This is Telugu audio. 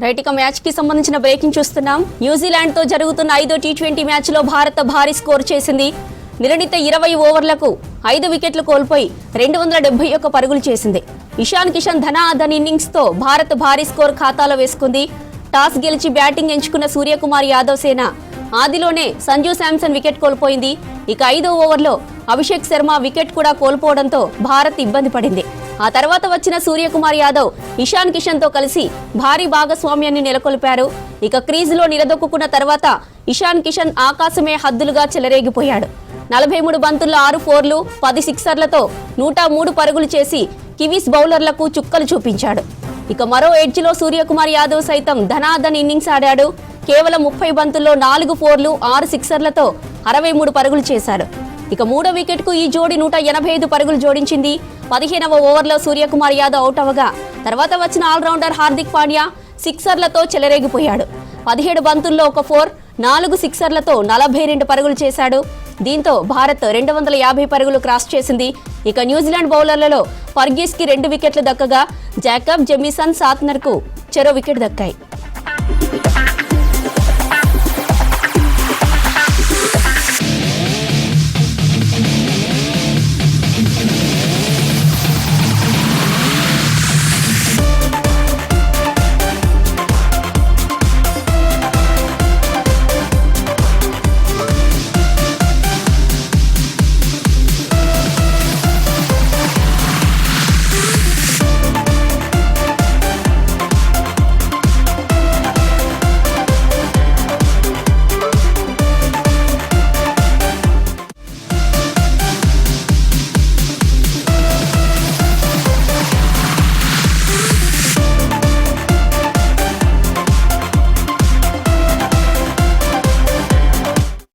రైట్ ఇక మ్యాచ్ కి సంబంధించిన బ్రేకింగ్ చూస్తున్నాం. న్యూజిలాండ్ తో జరుగుతున్న 5వ టీ20 మ్యాచ్ లో భారత్ భారీ స్కోర్ చేసింది. నిర్ణీత 20 ఓవర్లకు 5 వికెట్లు కోల్పోయి 271 పరుగులు చేసింది. ఇషాన్ కిషన్ ధనాధన్ ఇన్నింగ్స్ తో భారత్ భారీ స్కోర్ ఖాతాలో వేసుకుంది. టాస్ గెలిచి బ్యాటింగ్ ఎంచుకున్న సూర్యకుమార్ యాదవ్ సేన ఆదిలోనే సంజు శాంసన్ వికెట్ కోల్పోయింది. ఇక 5వ ఓవర్లో అభిషేక్ శర్మ వికెట్ కూడా కోల్పోవడంతో భారత్ ఇబ్బంది పడింది. ఆ తర్వాత వచ్చిన సూర్యకుమార్ యాదవ్ ఇషాన్ కిషన్ తో కలిసి భారీ భాగస్వామ్యాన్ని నెలకొల్పారు. ఇక క్రీజులో నిలదొక్కున్న తర్వాత ఇషాన్ కిషన్ ఆకాశమే హద్దులుగా చెలరేగిపోయాడు. 43 బంతుల్లో 6 ఫోర్లు 10 సిక్సర్లతో 103 పరుగులు చేసి కివీస్ బౌలర్లకు చుక్కలు చూపించాడు. ఇక మరో ఎడ్జ్లో సూర్యకుమార్ యాదవ్ సైతం ధనాధన్ ఇన్నింగ్స్ ఆడాడు. కేవలం 30 బంతుల్లో 4 ఫోర్లు 6 సిక్సర్లతో 63 పరుగులు చేశారు. ఇక 3వ వికెట్ కు ఈ జోడీ 185 పరుగులు జోడించింది. 15వ ఓవర్లో సూర్యకుమార్ యాదవ్ అవుట్ అవగా తర్వాత వచ్చిన ఆల్రౌండర్ హార్దిక్ పాండ్యా సిక్సర్లతో చెలరేగిపోయాడు. 17 బంతుల్లో 1 ఫోర్ 4 సిక్సర్లతో 42 పరుగులు చేశాడు. దీంతో భారత్ 250 పరుగులు క్రాస్ చేసింది. ఇక న్యూజిలాండ్ బౌలర్లలో ఫర్గీస్ కి 2 వికెట్లు దక్కగా జాకబ్ జెమిసన్ సాత్నర్ కు చెరో వికెట్ దక్కాయి.